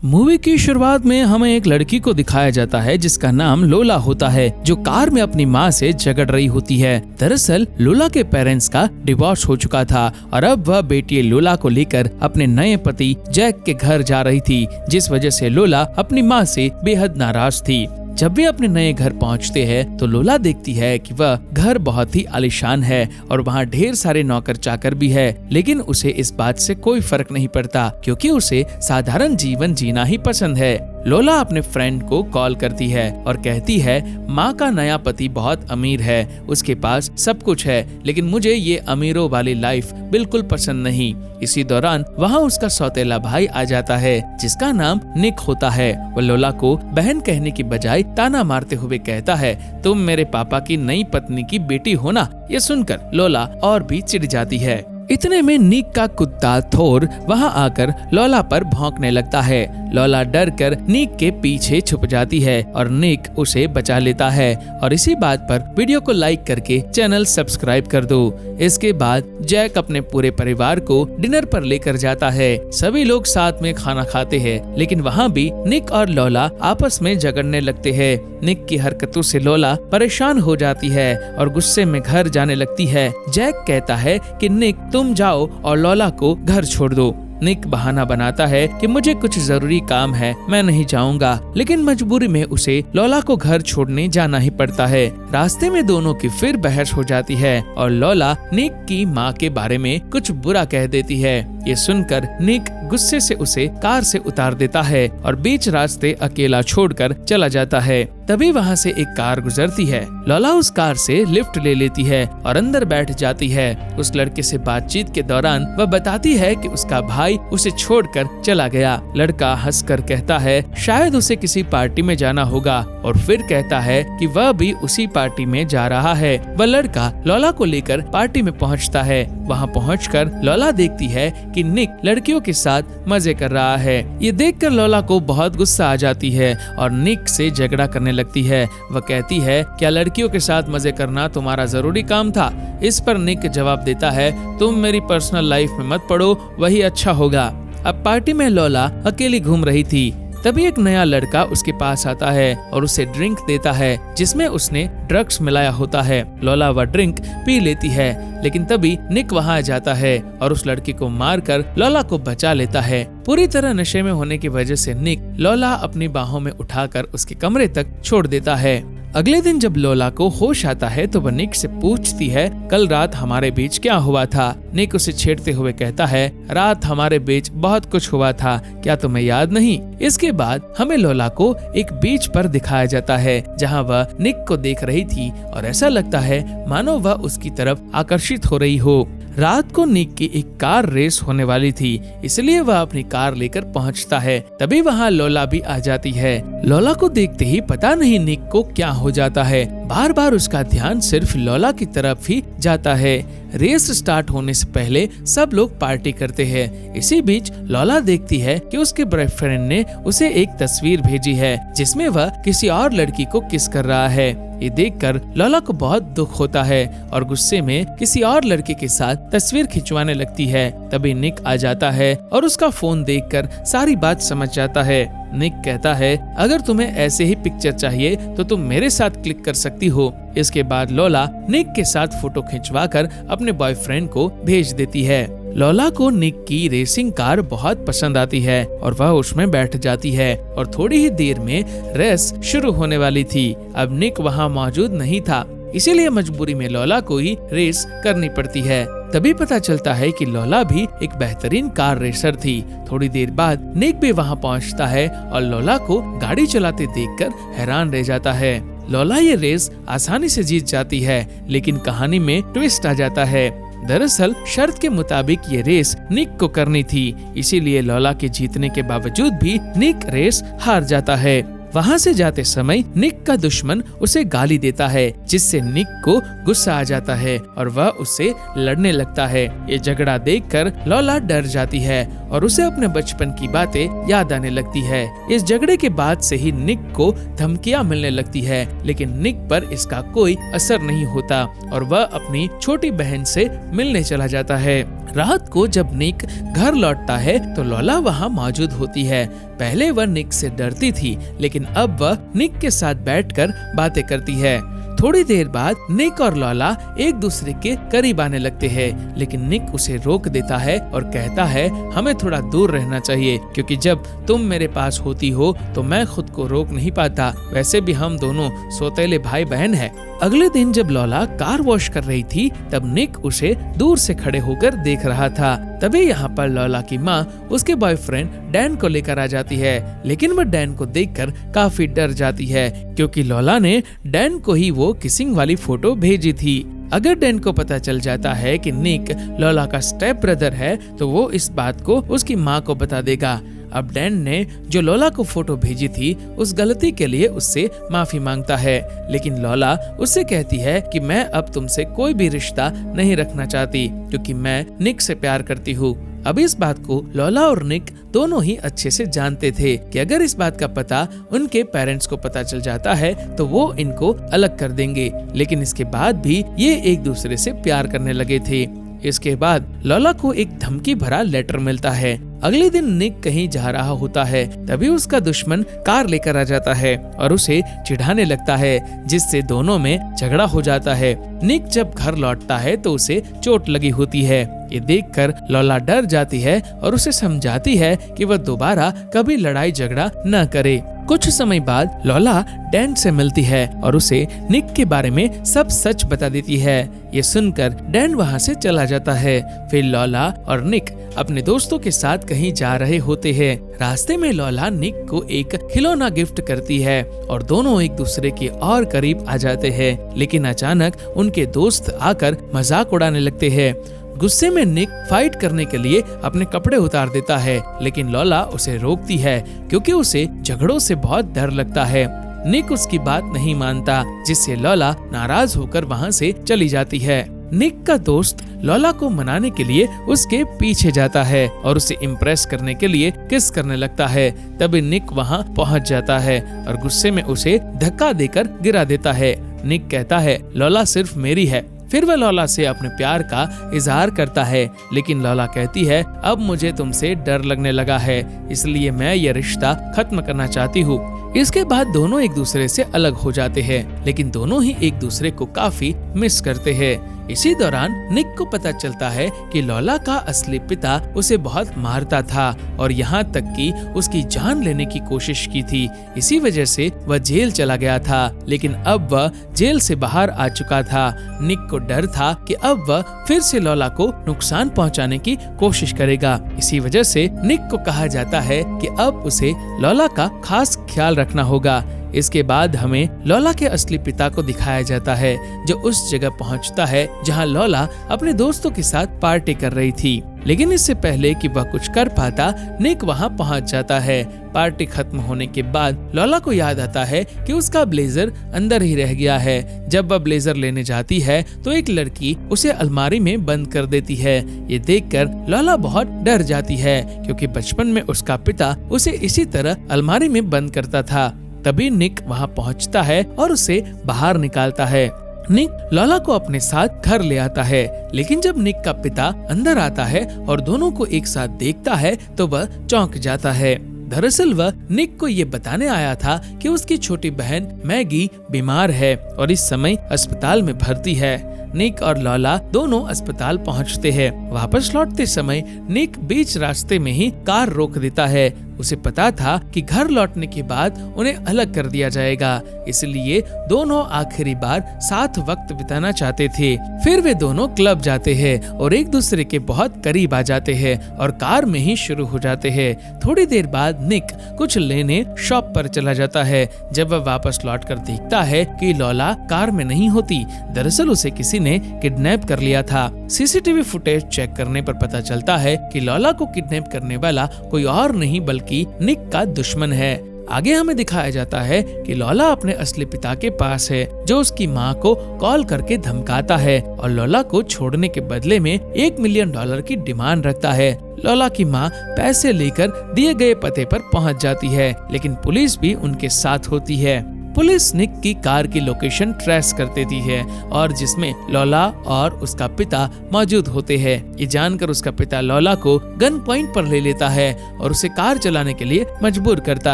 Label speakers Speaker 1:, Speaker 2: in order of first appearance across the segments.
Speaker 1: Movie की शुरुआत में हमें एक लड़की को दिखाया जाता है जिसका नाम लोला होता है, जो कार में अपनी माँ से झगड़ रही होती है। दरअसल लोला के पेरेंट्स का डिवोर्स हो चुका था और अब वह बेटी लोला को लेकर अपने नए पति जैक के घर जा रही थी, जिस वजह से लोला अपनी माँ से बेहद नाराज थी। जब वे अपने नए घर पहुंचते हैं तो लोला देखती है कि वह घर बहुत ही आलीशान है और वहां ढेर सारे नौकर चाकर भी है, लेकिन उसे इस बात से कोई फर्क नहीं पड़ता क्योंकि उसे साधारण जीवन जीना ही पसंद है। लोला अपने फ्रेंड को कॉल करती है और कहती है माँ का नया पति बहुत अमीर है, उसके पास सब कुछ है, लेकिन मुझे ये अमीरों वाली लाइफ बिल्कुल पसंद नहीं। इसी दौरान वहाँ उसका सौतेला भाई आ जाता है जिसका नाम निक होता है। वो लोला को बहन कहने की बजाय ताना मारते हुए कहता है तुम मेरे पापा की नई पत्नी की बेटी हो ना। ये सुनकर लोला और भी चिढ़ जाती है। इतने में निक का कुत्ता थोर वहां आकर लोला पर भौंकने लगता है। लोला डर कर निक के पीछे छुप जाती है और निक उसे बचा लेता है। और इसी बात पर वीडियो को लाइक करके चैनल सब्सक्राइब कर दो। इसके बाद जैक अपने पूरे परिवार को डिनर पर लेकर जाता है। सभी लोग साथ में खाना खाते हैं, लेकिन वहाँ भी निक और लोला आपस में झगड़ने लगते हैं। निक की हरकतों से लोला परेशान हो जाती है और गुस्से में घर जाने लगती है। जैक कहता है कि निक तुम जाओ और लोला को घर छोड़ दो। निक बहाना बनाता है कि मुझे कुछ जरूरी काम है, मैं नहीं जाऊंगा, लेकिन मजबूरी में उसे लोला को घर छोड़ने जाना ही पड़ता है। रास्ते में दोनों की फिर बहस हो जाती है और लोला निक की माँ के बारे में कुछ बुरा कह देती है। ये सुनकर निक गुस्से से उसे कार से उतार देता है और बीच रास्ते अकेला छोड़कर चला जाता है। तभी वहाँ से एक कार गुजरती है। लोला उस कार से लिफ्ट ले लेती है और अंदर बैठ जाती है। उस लड़के से बातचीत के दौरान वह बताती है कि उसका भाई उसे छोड़कर चला गया। लड़का हंसकर कहता है शायद उसे किसी पार्टी में जाना होगा और फिर कहता है कि वह भी उसी पार्टी में जा रहा है। वह लड़का लोला को लेकर पार्टी में पहुंचता है। वहां पहुंचकर लोला देखती है कि निक लड़कियों के साथ मजे कर रहा है। ये देखकर लोला को बहुत गुस्सा आ जाती है और निक से झगड़ा करने लगती है। वह कहती है क्या लड़कियों के साथ मजे करना तुम्हारा जरूरी काम था? इस पर निक जवाब देता है तुम मेरी पर्सनल लाइफ में मत पड़ो, वही अच्छा होगा। अब पार्टी में लोला अकेली घूम रही थी। तभी एक नया लड़का उसके पास आता है और उसे ड्रिंक देता है जिसमें उसने ड्रग्स मिलाया होता है। लोला वह ड्रिंक पी लेती है, लेकिन तभी निक वहां आ जाता है और उस लड़की को मारकर लोला को बचा लेता है। पूरी तरह नशे में होने की वजह से निक लोला अपनी बाहों में उठाकर उसके कमरे तक छोड़ देता है। अगले दिन जब लोला को होश आता है तो वह निक से पूछती है कल रात हमारे बीच क्या हुआ था? निक उसे छेड़ते हुए कहता है रात हमारे बीच बहुत कुछ हुआ था, क्या तुम्हें याद नहीं? इसके बाद हमें लोला को एक बीच पर दिखाया जाता है जहां वह निक को देख रही थी और ऐसा लगता है मानो वह उसकी तरफ आकर्षित हो रही हो। रात को निक की एक कार रेस होने वाली थी, इसलिए वह अपनी कार लेकर पहुंचता है। तभी वहां लोला भी आ जाती है। लोला को देखते ही पता नहीं निक को क्या हो जाता है, बार बार उसका ध्यान सिर्फ लोला की तरफ ही जाता है। रेस स्टार्ट होने से पहले सब लोग पार्टी करते हैं। इसी बीच लोला देखती है कि उसके बॉयफ्रेंड ने उसे एक तस्वीर भेजी है जिसमें वह किसी और लड़की को किस कर रहा है। ये देखकर लोला को बहुत दुख होता है और गुस्से में किसी और लड़के के साथ तस्वीर खिंचवाने लगती है। तभी निक आ जाता है और उसका फोन देखकर सारी बात समझ जाता है। निक कहता है अगर तुम्हें ऐसे ही पिक्चर चाहिए तो तुम मेरे साथ क्लिक कर सकती हो। इसके बाद लोला निक के साथ फोटो खिंचवाकर अपने बॉयफ्रेंड को भेज देती है। लोला को निक की रेसिंग कार बहुत पसंद आती है और वह उसमें बैठ जाती है और थोड़ी ही देर में रेस शुरू होने वाली थी। अब निक वहां मौजूद नहीं था, इसीलिए मजबूरी में लोला को ही रेस करनी पड़ती है। तभी पता चलता है कि लोला भी एक बेहतरीन कार रेसर थी। थोड़ी देर बाद निक भी वहां पहुंचता है और लोला को गाड़ी चलाते देखकर हैरान रह जाता है। लोला ये रेस आसानी से जीत जाती है, लेकिन कहानी में ट्विस्ट आ जाता है। दरअसल शर्त के मुताबिक ये रेस निक को करनी थी, इसीलिए लोला के जीतने के बावजूद भी निक रेस हार जाता है। वहाँ से जाते समय निक का दुश्मन उसे गाली देता है, जिससे निक को गुस्सा आ जाता है और वह उससे लड़ने लगता है। ये झगड़ा देखकर लोला डर जाती है और उसे अपने बचपन की बातें याद आने लगती है। इस झगड़े के बाद से ही निक को धमकियां मिलने लगती है, लेकिन निक पर इसका कोई असर नहीं होता और वह अपनी छोटी बहन से मिलने चला जाता है। रात को जब निक घर लौटता है तो लोला वहाँ मौजूद होती है। पहले वह निक से डरती थी, लेकिन अब वह निक के साथ बैठकर बातें करती है। थोड़ी देर बाद निक और लोला एक दूसरे के करीब आने लगते हैं, लेकिन निक उसे रोक देता है और कहता है हमें थोड़ा दूर रहना चाहिए, क्योंकि जब तुम मेरे पास होती हो तो मैं खुद को रोक नहीं पाता। वैसे भी हम दोनों सौतेले भाई बहन हैं। अगले दिन जब लोला कार वॉश कर रही थी, तब निक उसे दूर से खड़े होकर देख रहा था। तभी यहाँ पर लोला की माँ उसके बॉयफ्रेंड डैन को लेकर आ जाती है, लेकिन वह डैन को देखकर काफी डर जाती है, क्योंकि लोला ने डैन को ही वो किसिंग वाली फोटो भेजी थी। अगर डैन को पता चल जाता है कि निक लोला का स्टेप ब्रदर है, तो वो इस बात को उसकी माँ को बता देगा। अब डैन ने जो लोला को फोटो भेजी थी, उस गलती के लिए उससे माफी मांगता है, लेकिन लोला उससे कहती है कि मैं अब तुमसे कोई भी रिश्ता नहीं रखना चाहती, क्योंकि मैं निक से प्यार करती हूँ। अब इस बात को लोला और निक दोनों ही अच्छे से जानते थे कि अगर इस बात का पता उनके पेरेंट्स को पता चल जाता है तो वो इनको अलग कर देंगे, लेकिन इसके बाद भी ये एक दूसरे से प्यार करने लगे थे। इसके बाद लोला को एक धमकी भरा लेटर मिलता है। अगले दिन निक कहीं जा रहा होता है, तभी उसका दुश्मन कार लेकर आ जाता है और उसे चिढ़ाने लगता है, जिससे दोनों में झगड़ा हो जाता है। निक जब घर लौटता है तो उसे चोट लगी होती है। ये देखकर लोला डर जाती है और उसे समझाती है कि वह दोबारा कभी लड़ाई झगड़ा न करे। कुछ समय बाद लोला डैन से मिलती है और उसे निक के बारे में सब सच बता देती है। ये सुनकर डैन वहाँ से चला जाता है। फिर लोला और निक अपने दोस्तों के साथ कहीं जा रहे होते हैं। रास्ते में लोला निक को एक खिलौना गिफ्ट करती है और दोनों एक दूसरे के और करीब आ जाते हैं, लेकिन अचानक उनके दोस्त आकर मजाक उड़ाने लगते हैं। गुस्से में निक फाइट करने के लिए अपने कपड़े उतार देता है, लेकिन लोला उसे रोकती है, क्योंकि उसे झगड़ों से बहुत डर लगता है। निक उसकी बात नहीं मानता, जिससे लोला नाराज होकर वहाँ से चली जाती है। निक का दोस्त लोला को मनाने के लिए उसके पीछे जाता है और उसे इम्प्रेस करने के लिए किस करने लगता है। तभी निक वहाँ पहुँच जाता है और गुस्से में उसे धक्का देकर गिरा देता है। निक कहता है लोला सिर्फ मेरी है। फिर वह लोला से अपने प्यार का इजहार करता है, लेकिन लोला कहती है अब मुझे तुमसे डर लगने लगा है, इसलिए मैं ये रिश्ता खत्म करना चाहती हूँ। इसके बाद दोनों एक दूसरे से अलग हो जाते हैं, लेकिन दोनों ही एक दूसरे को काफी मिस करते हैं। इसी दौरान निक को पता चलता है कि लोला का असली पिता उसे बहुत मारता था और यहाँ तक कि उसकी जान लेने की कोशिश की थी। इसी वजह से वह जेल चला गया था, लेकिन अब वह जेल से बाहर आ चुका था। निक को डर था कि अब वह फिर से लोला को नुकसान पहुँचाने की कोशिश करेगा। इसी वजह से निक को कहा जाता है कि अब उसे लोला का खास ख्याल रखना होगा। इसके बाद हमें लोला के असली पिता को दिखाया जाता है, जो उस जगह पहुंचता है जहां लोला अपने दोस्तों के साथ पार्टी कर रही थी। लेकिन इससे पहले कि वह कुछ कर पाता, निक वहां पहुंच जाता है। पार्टी खत्म होने के बाद लोला को याद आता है कि उसका ब्लेजर अंदर ही रह गया है। जब वह ब्लेजर लेने जाती है तो एक लड़की उसे अलमारी में बंद कर देती है। ये देखकर लोला बहुत डर जाती है, क्योंकि बचपन में उसका पिता उसे इसी तरह अलमारी में बंद करता था। तभी निक वहां पहुंचता है और उसे बाहर निकालता है। निक लोला को अपने साथ घर ले आता है, लेकिन जब निक का पिता अंदर आता है और दोनों को एक साथ देखता है तो वह चौंक जाता है। दरअसल वह निक को ये बताने आया था कि उसकी छोटी बहन मैगी बीमार है और इस समय अस्पताल में भर्ती है। निक और लोला दोनों अस्पताल पहुंचते हैं। वापस लौटते समय निक बीच रास्ते में ही कार रोक देता है। उसे पता था कि घर लौटने के बाद उन्हें अलग कर दिया जाएगा, इसलिए दोनों आखिरी बार साथ वक्त बिताना चाहते थे। फिर वे दोनों क्लब जाते हैं और एक दूसरे के बहुत करीब आ जाते हैं और कार में ही शुरू हो जाते हैं। थोड़ी देर बाद निक कुछ लेने शॉप पर चला जाता है। जब वह वापस लौटकर देखता है कि लोला कार में नहीं होती, दरअसल उसे किसी ने किडनैप कर लिया था। सीसीटीवी फुटेज चेक करने पर पता चलता है कि लोला को किडनैप करने वाला कोई और नहीं बल्कि निक का दुश्मन है। आगे हमें दिखाया जाता है कि लोला अपने असली पिता के पास है, जो उसकी माँ को कॉल करके धमकाता है और लोला को छोड़ने के बदले में $1 मिलियन की डिमांड रखता है। लोला की माँ पैसे लेकर दिए गए पते पर पहुँच जाती है, लेकिन पुलिस भी उनके साथ होती है। पुलिस निक की कार की लोकेशन ट्रेस कर देती है और जिसमें लोला और उसका पिता मौजूद होते हैं। ये जानकर उसका पिता लोला को गन पॉइंट पर ले लेता है और उसे कार चलाने के लिए मजबूर करता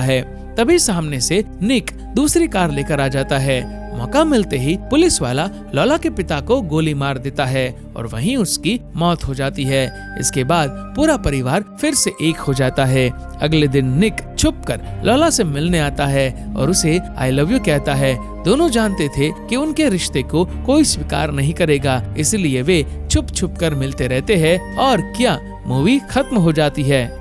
Speaker 1: है। तभी सामने से निक दूसरी कार लेकर आ जाता है। मौका मिलते ही पुलिस वाला लोला के पिता को गोली मार देता है और वहीं उसकी मौत हो जाती है। इसके बाद पूरा परिवार फिर से एक हो जाता है। अगले दिन निक छुपकर लोला से मिलने आता है और उसे आई लव यू कहता है। दोनों जानते थे कि उनके रिश्ते को कोई स्वीकार नहीं करेगा, इसलिए वे छुप छुप कर मिलते रहते हैं और क्या मूवी खत्म हो जाती है।